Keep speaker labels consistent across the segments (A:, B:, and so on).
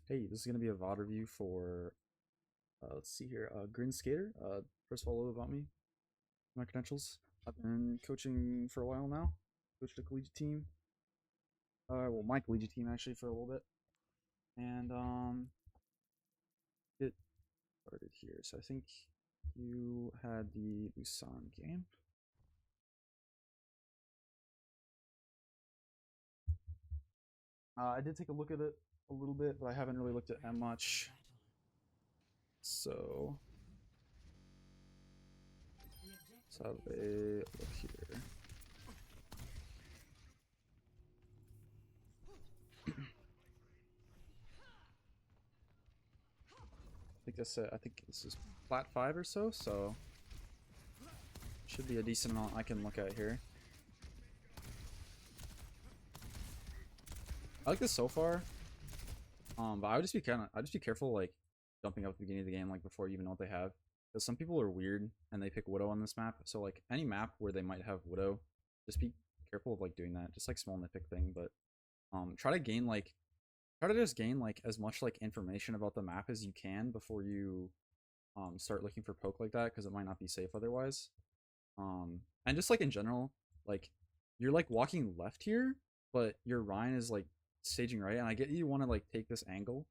A: Hey, this is gonna be a VOD review for let's see here, Grin Skater. First of all, a little about me, my credentials. I've been coaching for a while now. Coached a collegiate team. Well, my collegiate team actually for a little bit, and it started here. So I think you had the Busan game. I did take a look at it a little bit, but I haven't really looked at that much. So let's have a look here. I think this is Plat 5 or so, so should be a decent amount I can look at here. I like this so far. But I would just be I'd just be careful like jumping up at the beginning of the game like before you even know what they have. Because some people are weird and they pick Widow on this map. So like any map where they might have Widow, just be careful of like doing that. Just like small nitpick thing, but try to just gain like as much like information about the map as you can before you start looking for poke like that, because it might not be safe otherwise. And just like in general, like you're like walking left here, but your Ryan is like staging right, and I get you want to like take this angle,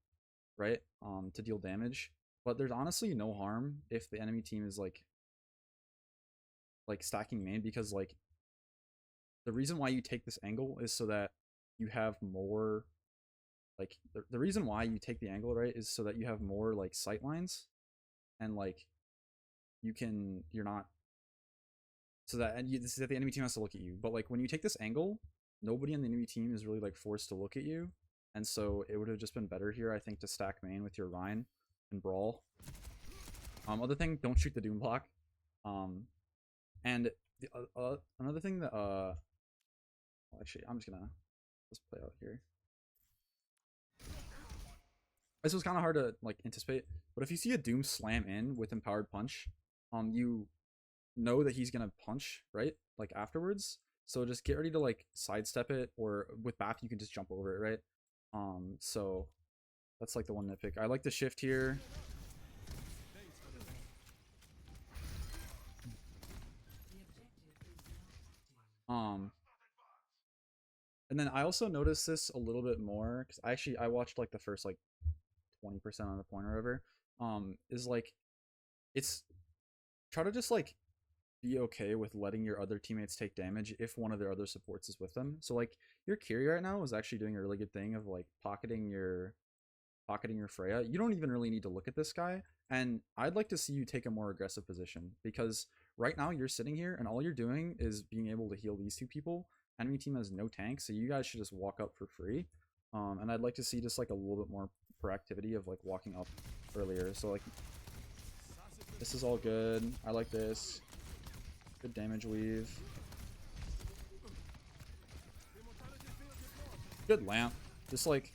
A: right, to deal damage, but there's honestly no harm if the enemy team is like stacking main, because like the reason why you take this angle is so that you have more like the reason why you take the angle, right, is so that you have more like sight lines, and like you're not so that this is that the enemy team has to look at you. But like when you take this angle, nobody on the enemy team is really like forced to look at you, and so it would have just been better here, I think, to stack main with your Rhine and brawl. Other thing, don't shoot the Doom block. And the another thing that well, actually, I'm just gonna just play out here. This was kind of hard to like anticipate, but if you see a Doom slam in with empowered punch, you know that he's gonna punch, right, like afterwards. So just get ready to like sidestep it, or with Bap you can just jump over it, right? So that's like the one nitpick. I like the shift here. And then I also noticed this a little bit more because I watched like the first like 20% on the point or whatever. Is like it's try to just like be okay with letting your other teammates take damage if one of their other supports is with them. So like your Kiri right now is actually doing a really good thing of like pocketing your Freya. You don't even really need to look at this guy, and I'd like to see you take a more aggressive position, because right now you're sitting here and all you're doing is being able to heal these two people. Enemy team has no tank, so you guys should just walk up for free. And I'd like to see just like a little bit more proactivity of like walking up earlier. So like this is all good. I like this. Good damage weave. Good lamp. Just like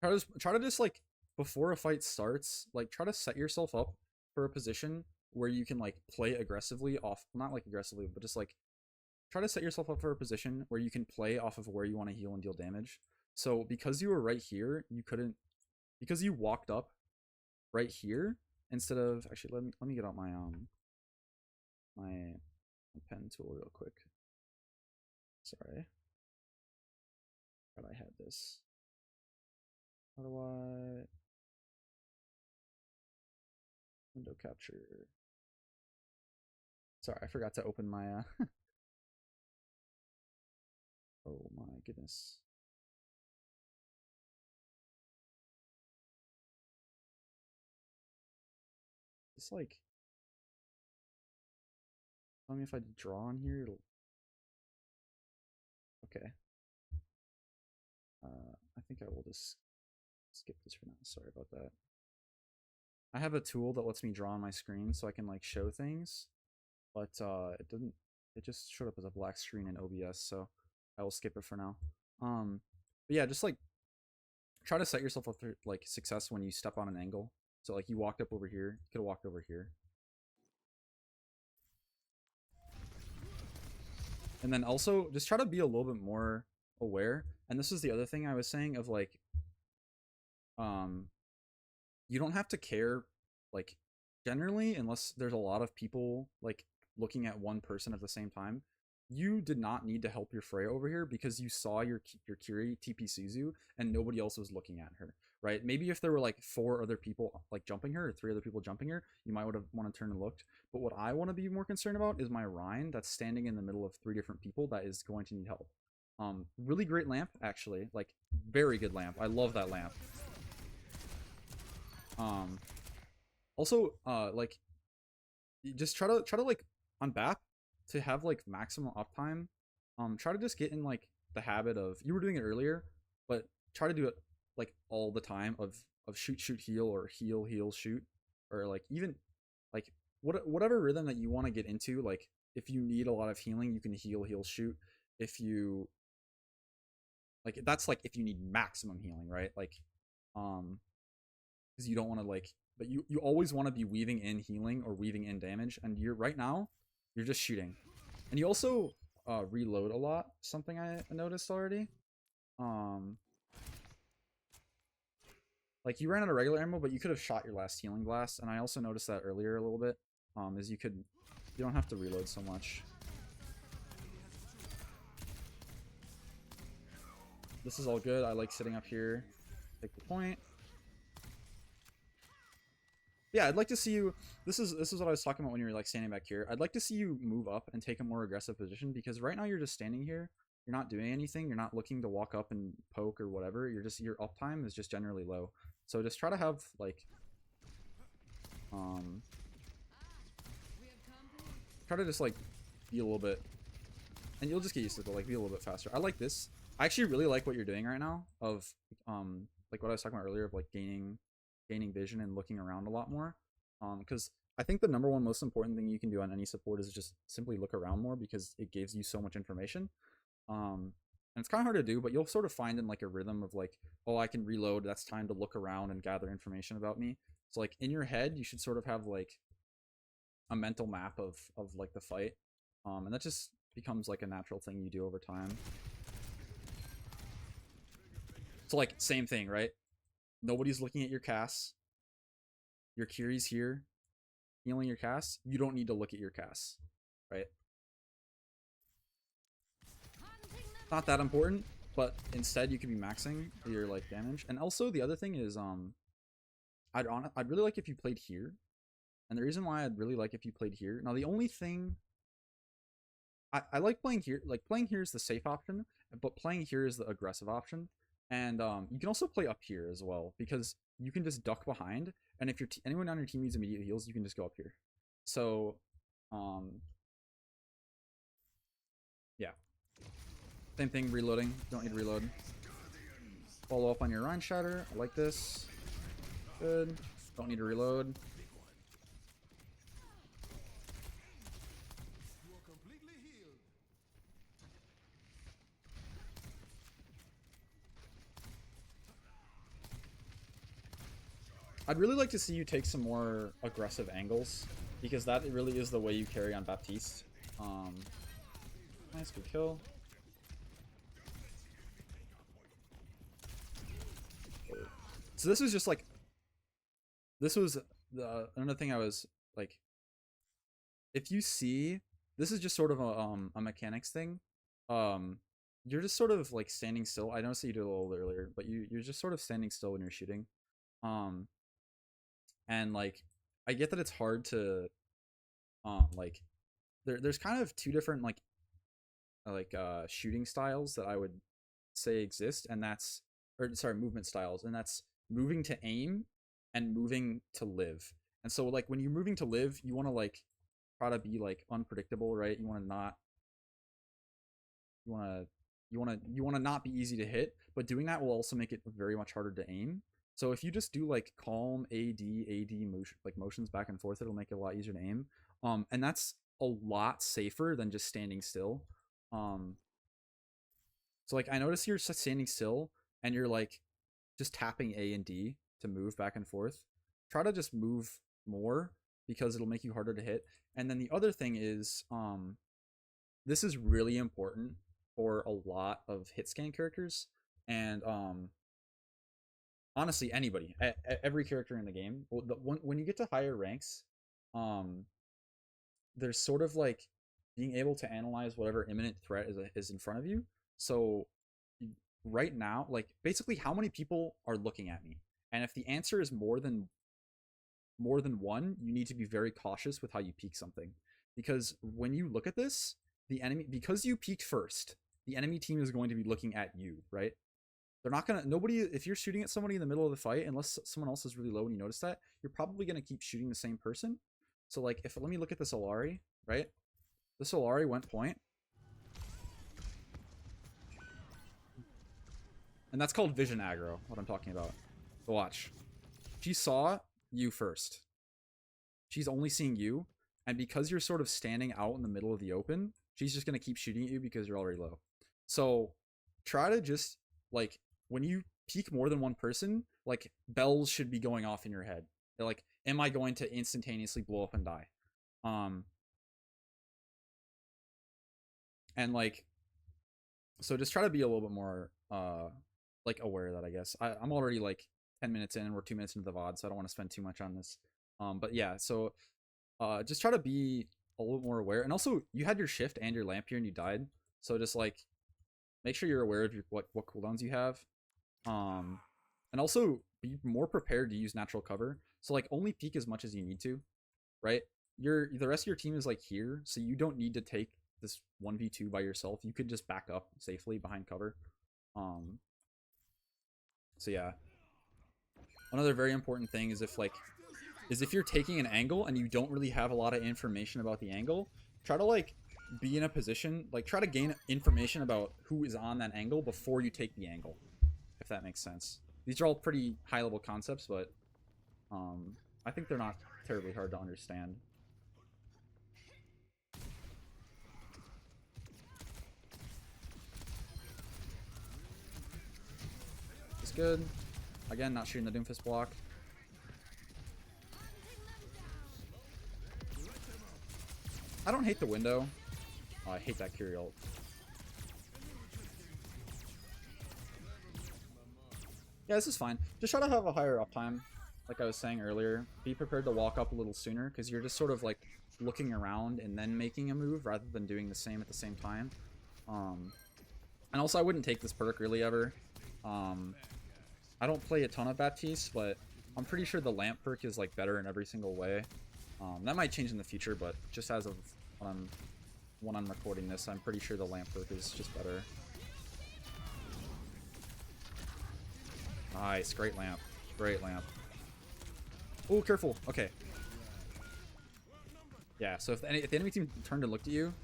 A: try to just like before a fight starts, like try to set yourself up for a position where you can like play aggressively off, not like aggressively, but just like try to set yourself up for a position where you can play off of where you want to heal and deal damage. So because you were right here, you couldn't, because you walked up right here instead of, actually let me get out my pen tool real quick. Sorry. But I had this. How do I window capture? Sorry, I forgot to open my oh my goodness. It's like, tell me if I draw on here, it'll okay. I think I will just skip this for now. Sorry about that. I have a tool that lets me draw on my screen so I can like show things, but it didn't. It just showed up as a black screen in OBS, so I will skip it for now. But yeah, just like try to set yourself up for like success when you step on an angle. So like you walked up over here, you could have walked over here. And then also just try to be a little bit more aware. And this is the other thing I was saying of like, um, you don't have to care, like, generally, unless there's a lot of people like looking at one person at the same time. You did not need to help your Freya over here because you saw your Kiri TP Suzu and nobody else was looking at her, right? Maybe if there were like four other people like jumping her or three other people jumping her, you might would have want to turn and looked. But what I want to be more concerned about is my Rhine that's standing in the middle of three different people that is going to need help. Really great lamp actually, like very good lamp. I love that lamp. Um, Also, like you just try to like on BAP to have like maximum uptime. Try to just get in like the habit of you were doing it earlier, but try to do it like all the time of shoot shoot heal or heal heal shoot or like even like whatever rhythm that you want to get into. Like if you need a lot of healing, you can heal heal shoot. If you like that's like if you need maximum healing, right? Like um because you don't want to like but you always want to be weaving in healing or weaving in damage and you're right now you're just shooting and you also reload a lot, something I noticed already. um like you ran out of regular ammo but you could have shot your last healing blast and I also noticed that earlier a little bit. Is you don't have to reload so much. This is all good. I like sitting up here, take the point. Yeah, I'd like to see you. This is what I was talking about when you were like standing back here. I'd like to see you move up and take a more aggressive position because right now you're just standing here. You're not doing anything. You're not looking to walk up and poke or whatever. You're just your uptime is just generally low. So just try to have like um try to just like be a little bit and you'll just get used to it, like be a little bit faster. I like this. I actually really like what you're doing right now of like what I was talking about earlier of like gaining vision and looking around a lot more. Because I think the number one most important thing you can do on any support is just simply look around more because it gives you so much information. And it's kind of hard to do, but you'll sort of find in like a rhythm of like, oh, I can reload. That's time to look around and gather information about me. So like in your head, you should sort of have like a mental map of like the fight, and that just becomes like a natural thing you do over time. So like same thing, right? Nobody's looking at your casts. Your Kiri's here, healing your casts. You don't need to look at your casts, right? Not that important, but instead you could be maxing your like damage. And also the other thing is, I'd really like if you played here. And the reason why I'd really like if you played here. Now the only thing I like playing here, like playing here is the safe option, but playing here is the aggressive option. And you can also play up here as well because you can just duck behind, and if anyone on your team needs immediate heals, you can just go up here. So, yeah, same thing. Reloading, don't need to reload. Follow up on your Rhine Shatter. I like this. Good. Don't need to reload. I'd really like to see you take some more aggressive angles because that really is the way you carry on Baptiste. Nice, good kill. So this was just like, this was another thing I was like, if you see, this is just sort of a mechanics thing. You're just sort of like standing still. I noticed that you did a little earlier, but you're just sort of standing still when you're shooting. Um, and like, I get that it's hard to, like, there's kind of two different shooting styles that I would say exist, and that's or sorry, movement styles, and that's moving to aim and moving to live. And so like when you're moving to live, you want to like try to be like unpredictable, right? You want to not you want to you want to not be easy to hit, but doing that will also make it very much harder to aim. So if you just do like calm AD motion, like motions back and forth, it'll make it a lot easier to aim. And that's a lot safer than just standing still. Um, so like I notice you're just standing still and you're like just tapping A and D to move back and forth. Try to just move more because it'll make you harder to hit. And then the other thing is, this is really important for a lot of hit scan characters. And honestly, anybody, every character in the game, when you get to higher ranks, um, there's sort of like being able to analyze whatever imminent threat is in front of you. So right now, like basically how many people are looking at me, and if the answer is more than one, you need to be very cautious with how you peek something, because when you look at this, the enemy, because you peeked first, the enemy team is going to be looking at you, right? They're not gonna, nobody, if you're shooting at somebody in the middle of the fight, unless someone else is really low and you notice that, you're probably gonna keep shooting the same person. So like, if, let me look at this Solari, right? The Solari went point, and that's called vision aggro, what I'm talking about. So watch. She saw you first. She's only seeing you, and because you're sort of standing out in the middle of the open, she's just gonna keep shooting at you because you're already low. So try to just, like, when you peek more than one person, like, bells should be going off in your head. They're like, am I going to instantaneously blow up and die? And like, so just try to be a little bit more like aware of that, I guess. I'm already like 10 minutes in and we're 2 minutes into the VOD, so I don't want to spend too much on this. But yeah, so just try to be a little more aware. And also, you had your shift and your lamp here and you died, so just like make sure you're aware of your what cooldowns you have. And also be more prepared to use natural cover. So like only peek as much as you need to, right? The rest of your team is like here, so you don't need to take this 1v2 by yourself. You could just back up safely behind cover. So yeah. Another very important thing is if you're taking an angle and you don't really have a lot of information about the angle, try to like be in a position, like try to gain information about who is on that angle before you take the angle, if that makes sense. These are all pretty high level concepts, but I think they're not terribly hard to understand. It's good. Again, not shooting the Doomfist block. I don't hate the window. Oh, I hate that Curie ult. Yeah, this is fine. Just try to have a higher uptime, like I was saying earlier. Be prepared to walk up a little sooner, because you're just sort of like looking around and then making a move rather than doing the same at the same time. And also, I wouldn't take this perk really ever. I don't play a ton of Baptiste, but I'm pretty sure the lamp perk is like better in every single way. That might change in the future, but just as of when I'm recording this, I'm pretty sure the lamp perk is just better. Nice, great lamp. Great lamp. Oh, careful. Okay. Yeah, so if the enemy team turned and looked at you,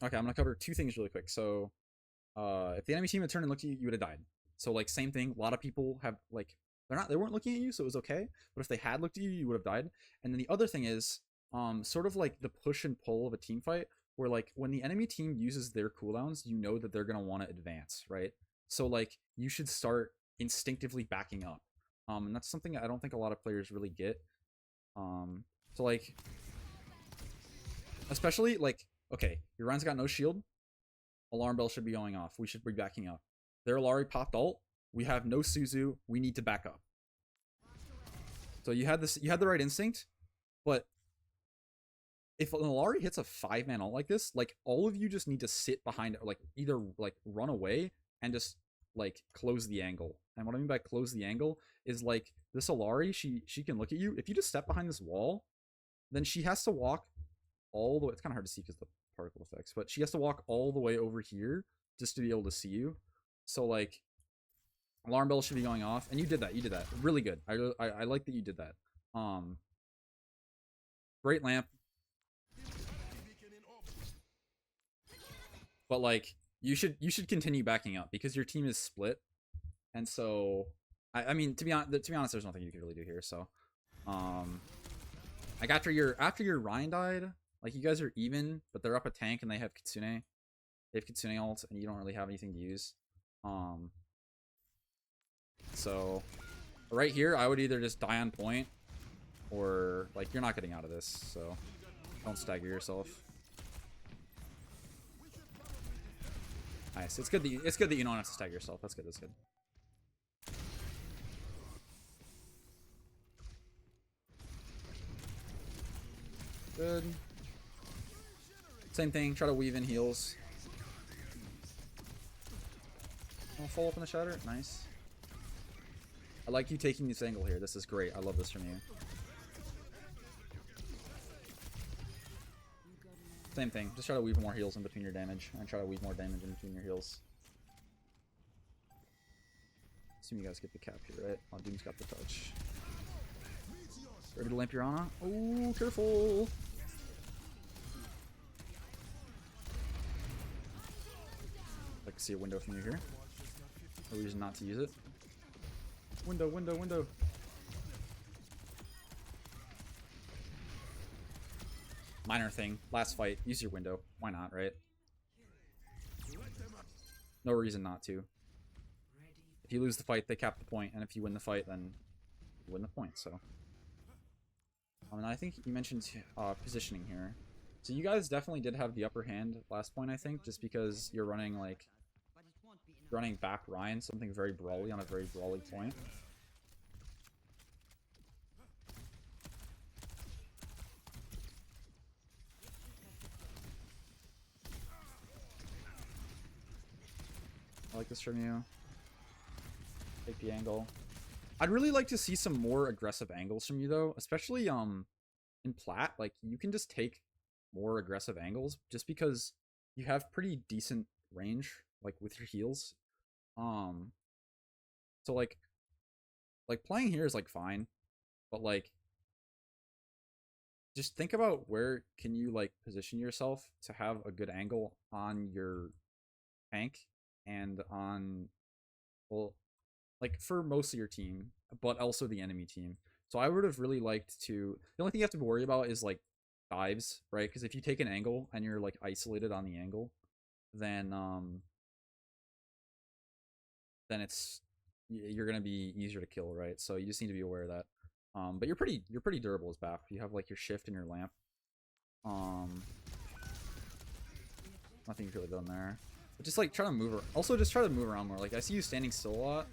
A: okay, I'm gonna cover two things really quick. So, if the enemy team had turned and looked at you, you would have died. So, like, same thing. A lot of people have, like, they weren't looking at you, so it was okay. But if they had looked at you, you would have died. And then the other thing is, sort of like the push and pull of a team fight, where like when the enemy team uses their cooldowns, you know that they're gonna want to advance, right? So like you should start instinctively backing up. And that's something I don't think a lot of players really get. So like, especially like, okay, your Ryan's got no shield. Alarm bell should be going off. We should be backing up. Their Alari popped ult. We have no Suzu. We need to back up. So you had the right instinct, but if an Alari hits a 5-man ult like this, like all of you just need to sit behind it, like either like run away and just like close the angle. And what I mean by close the angle is like this Alari, she can look at you. If you just step behind this wall, then she has to walk all the way. It's kind of hard to see because the particle effects, but she has to walk all the way over here just to be able to see you. So like alarm bell should be going off, and you did that. You did that really good. I like that you did that. Great lamp. But like you should continue backing up because your team is split, and so I mean to be honest, there's nothing you can really do here. So, like after your Ryan died, like you guys are even, but they're up a tank and they have Kitsune. They have Kitsune ult, and you don't really have anything to use. So right here, I would either just die on point, or like you're not getting out of this. So Don't stagger yourself. Nice. It's good that you don't have to stagger yourself. That's good. That's good. Good. Same thing. Try to weave in heals. I'll fall up in the shatter. Nice. I like you taking this angle here. This is great. I love this from you. Same thing. Just try to weave more heals in between your damage. And try to weave more damage in between your heals. Assume you guys get the cap here, right? Oh, Doom's got the touch. Ready to lamp your Ana? Oh, careful! I'd like to see a window from you here. No reason not to use it. Window, window, window. Minor thing. Last fight. Use your window. Why not, right? No reason not to. If you lose the fight, they cap the point, and if you win the fight, then you win the point, so. And I think you mentioned positioning here. So you guys definitely did have the upper hand last point, I think, just because you're running, like, running back Ryan, something very brawly on a very brawly point. I like this from you. Take the angle. I'd really like to see some more aggressive angles from you, though, especially in Plat. Like, you can just take more aggressive angles just because you have pretty decent range, like, with your heals. So like playing here is like fine, but like just think about where can you like position yourself to have a good angle on your tank and on, well, like for most of your team, but also the enemy team. So I would have really liked to, the only thing you have to worry about is like dives, right? Because if you take an angle and you're like isolated on the angle, then you're gonna be easier to kill, right? So you just need to be aware of that. But you're pretty durable as Bap. You have like your shift and your lamp. Nothing you've really done there. But just like try to move. Also, just try to move around more. Like I see you standing still a lot.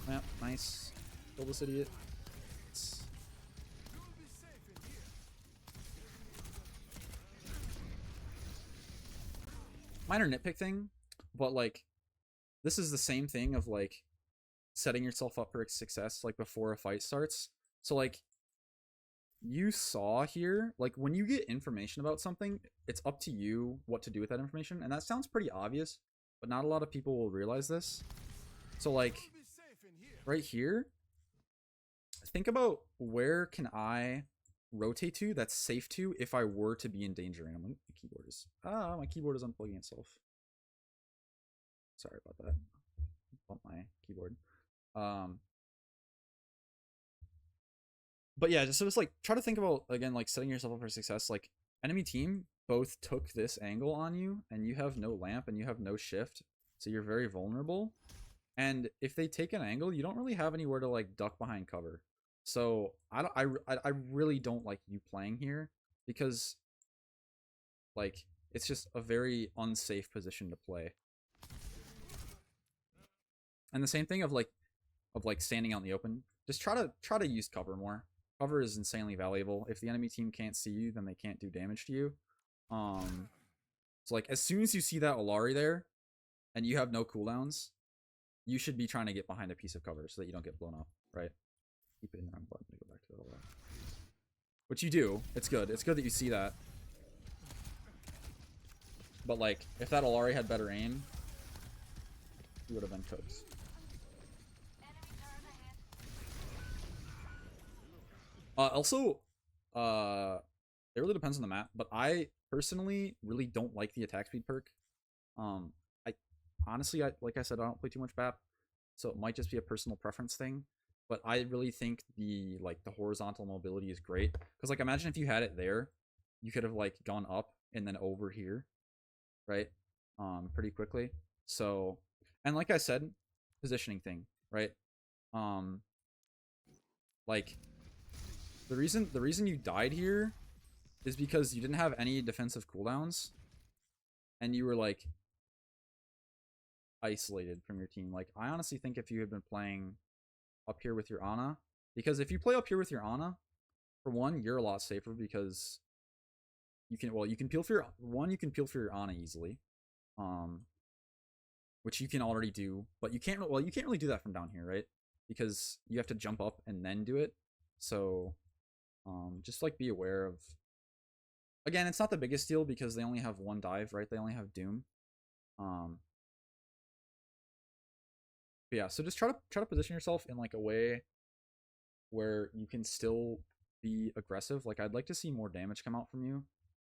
A: Yep, nice. Kill this idiot. Minor nitpick thing, but like this is the same thing of like setting yourself up for success like before a fight starts. So like you saw here, like when you get information about something, it's up to you what to do with that information, and that sounds pretty obvious, but not a lot of people will realize this. So like right here, think about where can I rotate to that's safe to if I were to be in danger. And my keyboard is unplugging itself. Sorry about that. Bump my keyboard. But yeah, just like try to think about again like setting yourself up for success. Like enemy team both took this angle on you, and you have no lamp and you have no shift, so you're very vulnerable. And if they take an angle, you don't really have anywhere to like duck behind cover. So I really don't like you playing here because like it's just a very unsafe position to play. And the same thing of like standing out in the open. Just try to use cover more. Cover is insanely valuable. If the enemy team can't see you, then they can't do damage to you. So like as soon as you see that Olari there, and you have no cooldowns, you should be trying to get behind a piece of cover so that you don't get blown up, right? Keep hitting the wrong button to go back to that Olari. Which you do. It's good. It's good that you see that. But like, if that Olari had better aim, he would have been cooked. Also, it really depends on the map, but I personally really don't like the attack speed perk. I honestly, like I said, I don't play too much BAP, so it might just be a personal preference thing. But I really think the horizontal mobility is great, because like imagine if you had it there, you could have like gone up and then over here, right? Pretty quickly. So, and like I said, positioning thing, right? Like the reason you died here is because you didn't have any defensive cooldowns, and you were like isolated from your team. Like, I honestly think if you had been playing up here with your Ana, because if you play up here with your Ana, for one, you're a lot safer because you can peel for you can peel for your Ana easily, which you can already do, but you can't really do that from down here, right? Because you have to jump up and then do it. So just like be aware of, again, it's not the biggest deal because they only have one dive, right? They only have Doom. But yeah, so just try to position yourself in like a way where you can still be aggressive. Like, I'd like to see more damage come out from you.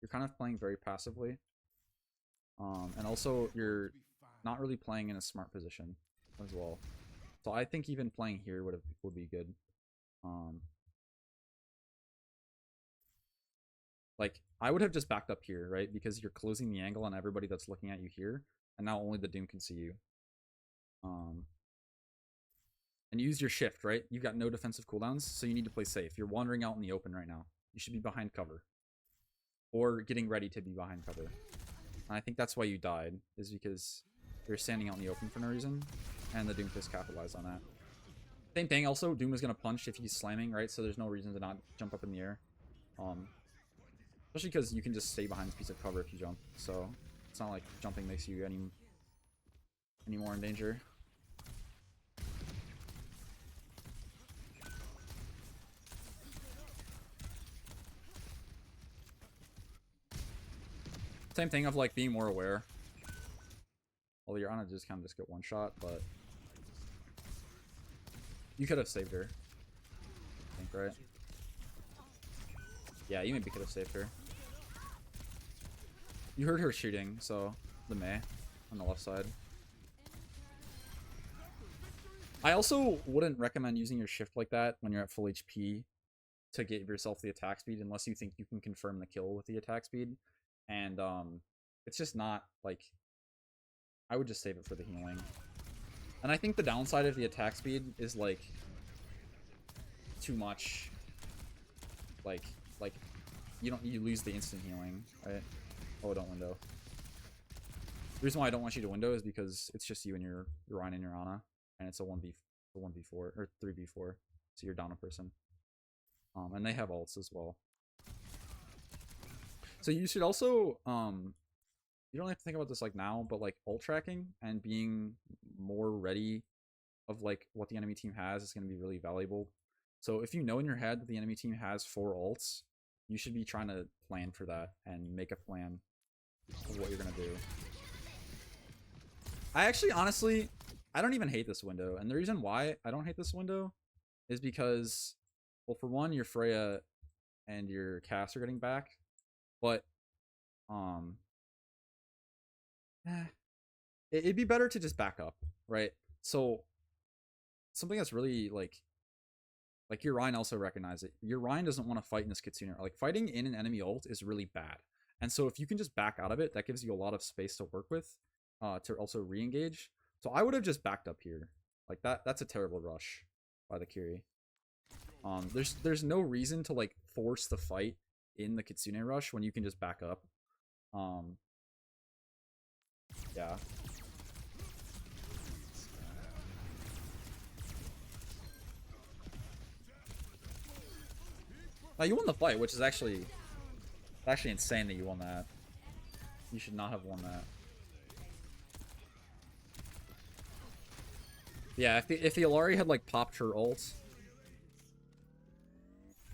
A: You're kind of playing very passively. And also you're not really playing in a smart position as well. So I think even playing here would be good. Like, I would have just backed up here, right? Because you're closing the angle on everybody that's looking at you here, and now only the Doom can see you. And use your shift, right? You've got no defensive cooldowns, so you need to play safe. You're wandering out in the open right now. You should be behind cover. Or getting ready to be behind cover. And I think that's why you died, is because you're standing out in the open for no reason, and the Doom just capitalized on that. Same thing, also, Doom is going to punch if he's slamming, right? So there's no reason to not jump up in the air. Especially because you can just stay behind this piece of cover if you jump. So it's not like jumping makes you any more in danger. Same thing of like being more aware. Although you're on it, just kind of just get one shot, but you could have saved her. I think, right? Yeah, you maybe could have saved her. You heard her shooting, so the Mei on the left side. I also wouldn't recommend using your shift like that when you're at full HP to give yourself the attack speed unless you think you can confirm the kill with the attack speed. And it's just not, like, I would just save it for the healing. And I think the downside of the attack speed is, like, too much. Like you lose the instant healing, right? Oh, don't window. The reason why I don't want you to window is because it's just you and your Ryan and your Ana, and it's a 1v4 or 3v4, so you're down a person. And they have ults as well. So you should also you don't have to think about this like now, but like ult tracking and being more ready of like what the enemy team has is going to be really valuable. So if you know in your head that the enemy team has 4 ults, you should be trying to plan for that and make a plan of what you're going to do. I actually, honestly, I don't even hate this window. And the reason why I don't hate this window is because, well, for one, your Freya and your Cass are getting back. But, it'd be better to just back up, right? So, something that's really, like your Ryan also recognized it. Your Ryan doesn't want to fight in this Kitsune. Like, fighting in an enemy ult is really bad. And so if you can just back out of it, that gives you a lot of space to work with, to also re-engage. So I would have just backed up here. Like, that's a terrible rush by the Kiri. There's no reason to, like, force the fight in the Kitsune rush when you can just back up. Yeah. Now, you won the fight, which is actually insane that you won that. You should not have won that. Yeah, if the Illari had like popped her ult,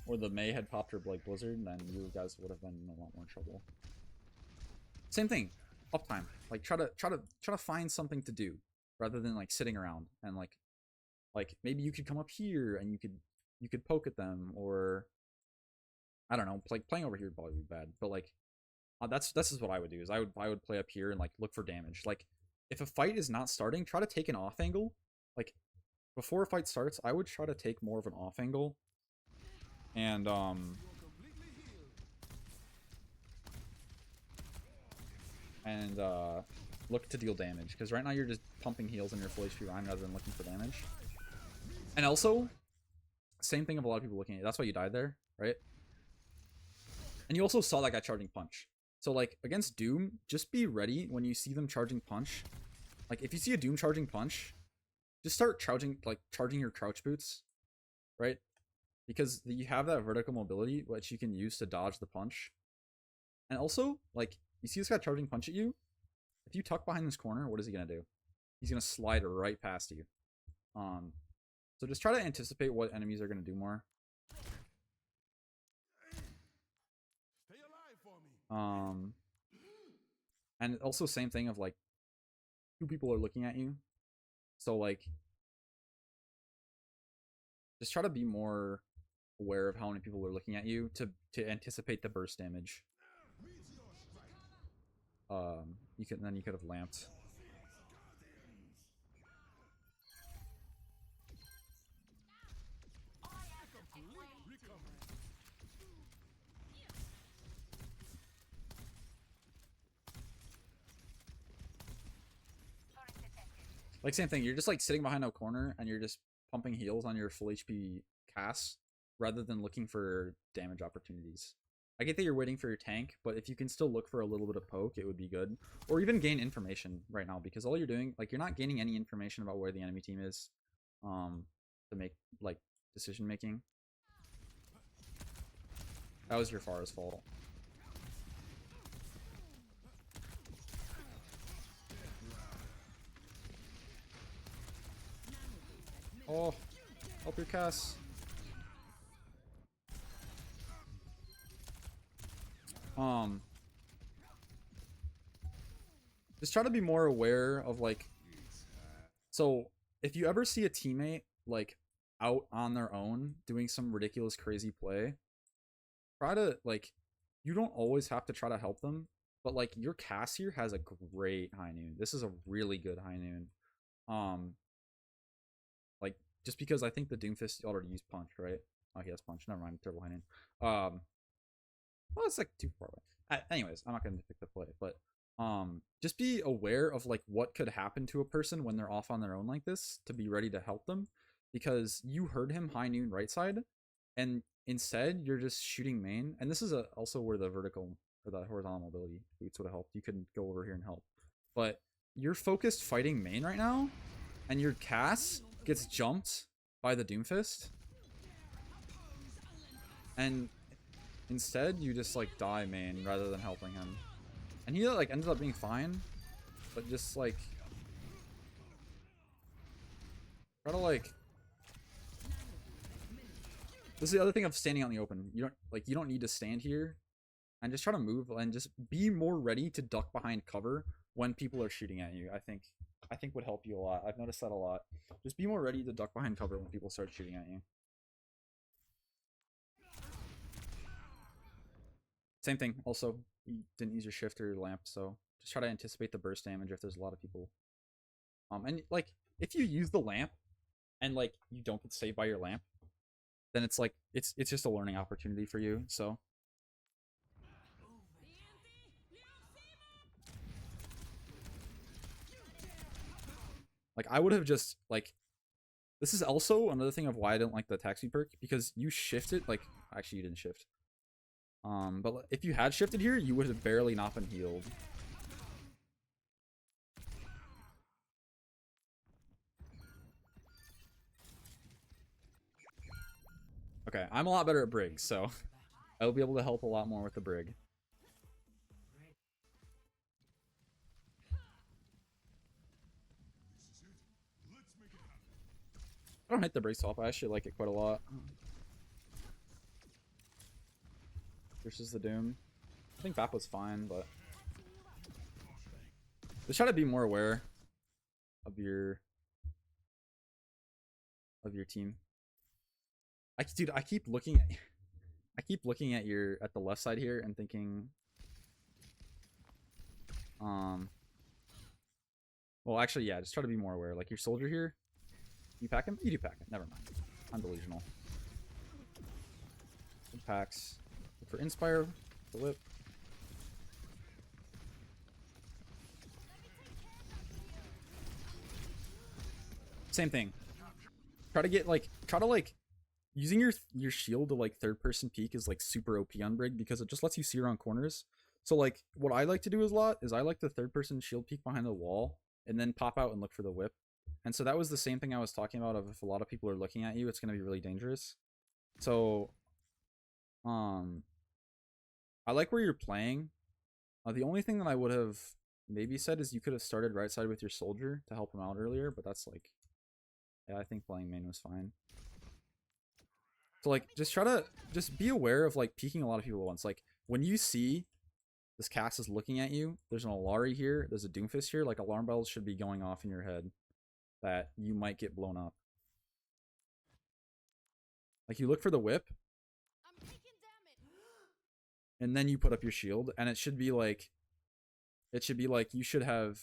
A: or the Mei had popped her like Blizzard, then you guys would have been in a lot more trouble. Same thing, uptime. Like try to find something to do rather than like sitting around and like maybe you could come up here and you could poke at them, or I don't know, like playing over here would probably be bad, but like this is what I would do, is I would play up here and like look for damage. Like if a fight is not starting, try to take an off angle. Like before a fight starts, I would try to take more of an off angle and look to deal damage, because right now you're just pumping heals in your full HP Ryan rather than looking for damage. And also, same thing of a lot of people looking at you. That's why you died there. right? And you also saw that guy charging punch. So like against Doom, just be ready when you see them charging punch. Like if you see a Doom charging punch, just start charging your crouch boots, right? Because you have that vertical mobility which you can use to dodge the punch. And also, like, you see this guy charging punch at you? If you tuck behind this corner, what is he gonna do? He's gonna slide right past you. So just try to anticipate what enemies are gonna do more. And also same thing of like 2 people are looking at you. So like just try to be more aware of how many people are looking at you to anticipate the burst damage. You could have lamped. Like same thing, you're just like sitting behind a corner and you're just pumping heals on your full HP casts rather than looking for damage opportunities. I get that you're waiting for your tank, but if you can still look for a little bit of poke, it would be good. Or even gain information right now, because all you're doing, like, you're not gaining any information about where the enemy team is to make, like, decision making. That was your Pharah's fault. Oh, help your Cass. Just try to be more aware of like, so if you ever see a teammate like out on their own doing some ridiculous crazy play, try to like, you don't always have to try to help them, but like your Cass here has a great high noon. This is a really good high noon. Like just because I think the Doomfist already used punch, right? Oh, he has punch. Never mind, turtle high noon. Well, it's like too far away. Anyways, I'm not going to pick the play, but just be aware of like what could happen to a person when they're off on their own like this to be ready to help them, because you heard him high noon right side, and instead you're just shooting main. And this is also where the vertical or the horizontal mobility boots would have helped. You couldn't go over here and help, but you're focused fighting main right now, and your Cass gets jumped by the Doomfist, and instead you just like die main rather than helping him. And he like ended up being fine, but just like try to like, this is the other thing of standing out in the open. You don't need to stand here, and just try to move and just be more ready to duck behind cover when people are shooting at you. I think would help you a lot. I've noticed that a lot. Just be more ready to duck behind cover when people start shooting at you. Same thing. Also, you didn't use your shift or your lamp, so just try to anticipate the burst damage if there's a lot of people. And like if you use the lamp and like you don't get saved by your lamp, then it's like it's just a learning opportunity for you. So like I would have just like, this is also another thing of why I don't like the taxi perk, because you shifted, like actually you didn't shift. But if you had shifted here, you would have barely not been healed. Okay, I'm a lot better at Brig, so I'll be able to help a lot more with the Brig. I don't hate the Brig swap. I actually like it quite a lot. Versus the Doom. I think Bap was fine, but just try to be more aware of your team. Dude, I keep looking at the left side here and thinking, well actually yeah, just try to be more aware. Like your soldier here, you pack him? You do pack him. Never mind. I'm delusional. Good packs. Look for Inspire, the whip. Same thing. Try to using your shield to like third person peek is like super OP on Brig because it just lets you see around corners. So like what I like to do is a lot is I like the third person shield peek behind the wall and then pop out and look for the whip. And so that was the same thing I was talking about of if a lot of people are looking at you, it's gonna be really dangerous. So I like where you're playing. The only thing that I would have maybe said is you could have started right side with your soldier to help him out earlier, but that's like, yeah, I think playing main was fine. So like, just be aware of like peeking a lot of people at once. Like when you see this cast is looking at you, there's an Alari here, there's a Doomfist here, like alarm bells should be going off in your head that you might get blown up. Like you look for the whip, and then you put up your shield, and it should be like you should have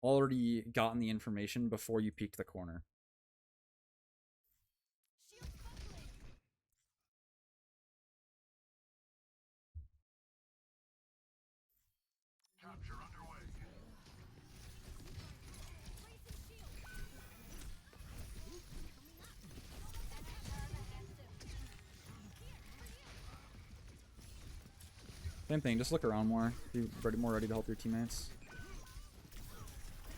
A: already gotten the information before you peeked the corner. Same thing, just look around more. Be more ready to help your teammates.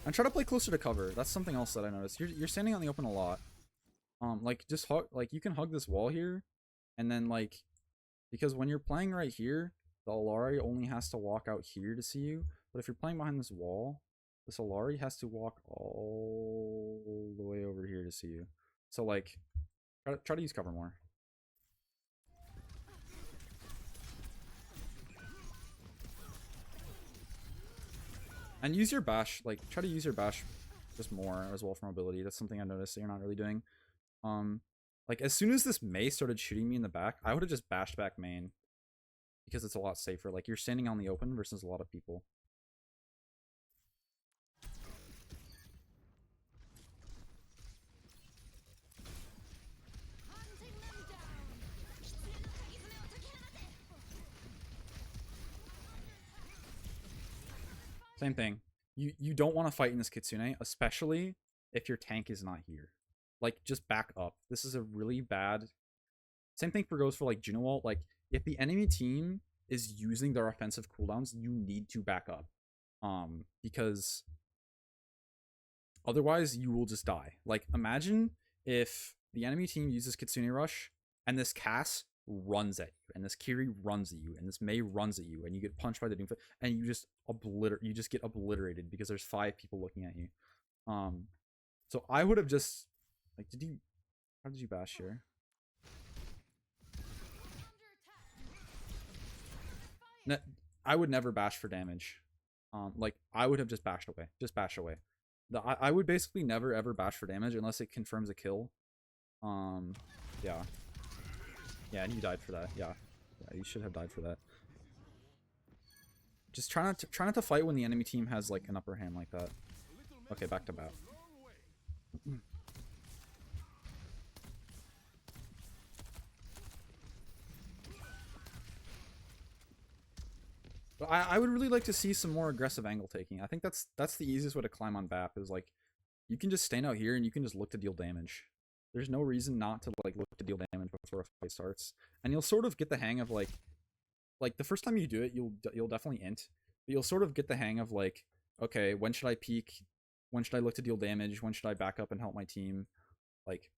A: And try to play closer to cover. That's something else that I noticed. You're standing on the open a lot. Like just hug, like you can hug this wall here, and then like, because when you're playing right here, the Alari only has to walk out here to see you. But if you're playing behind this wall, this Alari has to walk all the way over here to see you. So like, try to use cover more. And use your bash, like try to use your bash just more as well for mobility. That's something I noticed that you're not really doing. Like as soon as this Mei started shooting me in the back, I would have just bashed back main because it's a lot safer. Like you're standing on the open versus a lot of people. Same thing. You don't want to fight in this Kitsune, especially if your tank is not here. Like, just back up. This is a really bad... Same thing goes for, like, Junowalt. Like, if the enemy team is using their offensive cooldowns, you need to back up. Because otherwise, you will just die. Like, imagine if the enemy team uses Kitsune Rush, and this Cass runs at you, and this Kiri runs at you, and this Mei runs at you, and you get punched by the Doomfist, and you just get obliterated because there's 5 people looking at you. So I would have just like, how did you bash here? I would never bash for damage. Like I would have just bashed away, just bash away. I would basically never ever bash for damage unless it confirms a kill. Yeah. Yeah, and you died for that. Yeah, you should have died for that. Just try not to fight when the enemy team has like an upper hand like that. Okay, back to bat. But I would really like to see some more aggressive angle taking. I think that's the easiest way to climb on BAP is like you can just stand out here and you can just look to deal damage. There's no reason not to like look to deal damage before a fight starts, and you'll sort of get the hang of like the first time you do it, you'll definitely int, but you'll sort of get the hang of like, okay, when should I peek? When should I look to deal damage? When should I back up and help my team? Like,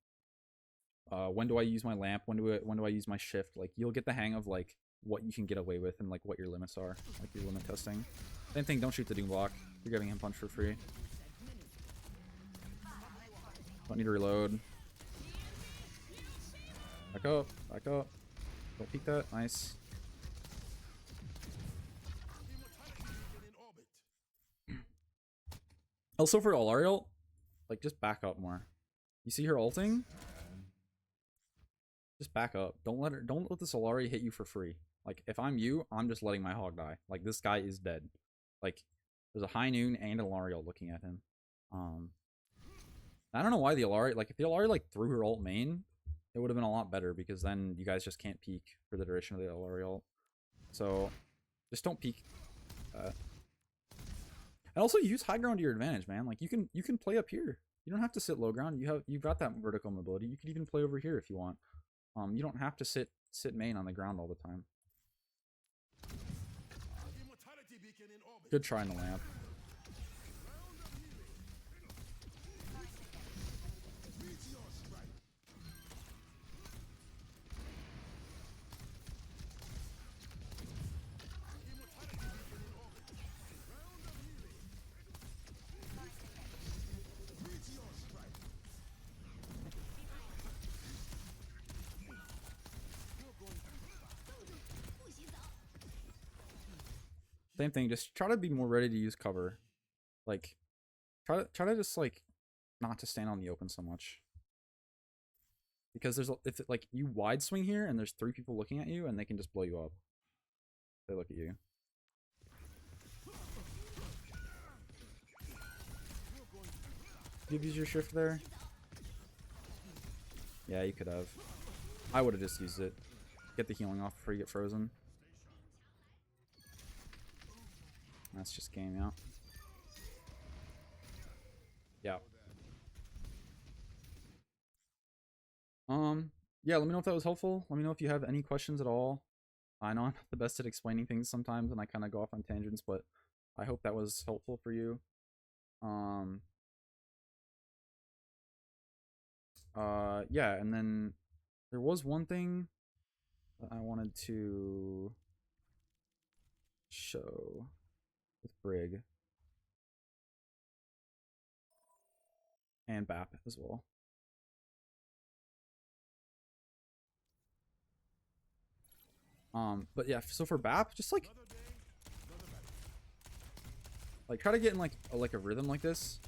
A: when do I use my lamp? When do I use my shift? Like, you'll get the hang of like what you can get away with and like what your limits are, like your limit testing. Same thing. Don't shoot the Doom block. You're giving him punch for free. Don't need to reload. Back up. Back up. Don't peek that. Nice. Also for Alariel, like just back up more. You see her ulting? Just back up. Don't let this Alari hit you for free. Like if I'm you, I'm just letting my hog die. Like this guy is dead. Like there's a High Noon and an Alariel looking at him. I don't know why the Alari, like if the Alari like threw her ult main, it would have been a lot better because then you guys just can't peek for the duration of the Alari ult. So just don't peek. And also use high ground to your advantage, man. Like you can play up here. You don't have to sit low ground. You've got that vertical mobility. You could even play over here if you want. You don't have to sit main on the ground all the time. Good try in the lamp. Same thing, just try to be more ready to use cover. Like, try to just, like, not to stand on the open so much. Because if like, you wide swing here and there's 3 people looking at you and they can just blow you up. They look at you. Did you use your shift there? Yeah, you could have. I would have just used it. Get the healing off before you get frozen. That's just game, yeah. Yeah. Yeah, let me know if that was helpful. Let me know if you have any questions at all. I know I'm not the best at explaining things sometimes and I kind of go off on tangents, but I hope that was helpful for you. Yeah, and then there was one thing that I wanted to show with Brig and Bap as well. But yeah, so for Bap, just like try to get in like a rhythm like this.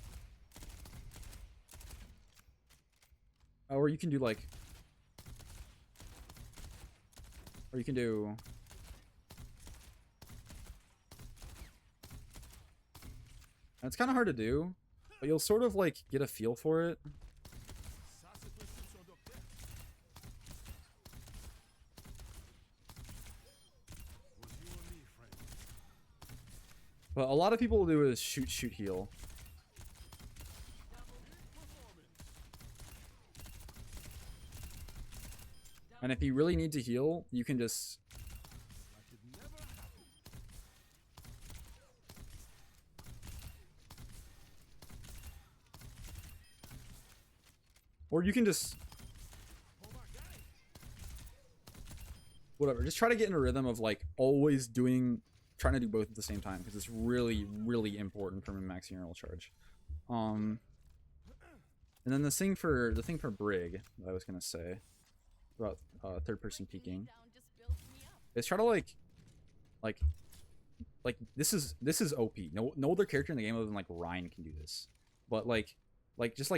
A: Or you can do like, or you can do, and it's kind of hard to do, but you'll sort of like get a feel for it. But a lot of people will do is shoot, heal. And if you really need to heal, you can just... Or you can just... Whatever, just try to get in a rhythm of like always trying to do both at the same time, because it's really, really important for maxing your ult charge. And then the thing for Brig that I was gonna say about third person peeking is try to like this is OP. No other character in the game other than like Ryan can do this. But just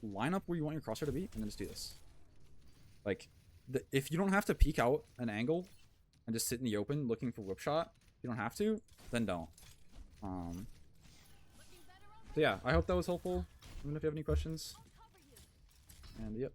A: line up where you want your crosshair to be and then just do this. Like if you don't have to peek out an angle and just sit in the open looking for whip shot, if you don't have to, then don't. So yeah, I hope that was helpful. Let me know if you have any questions. And yep.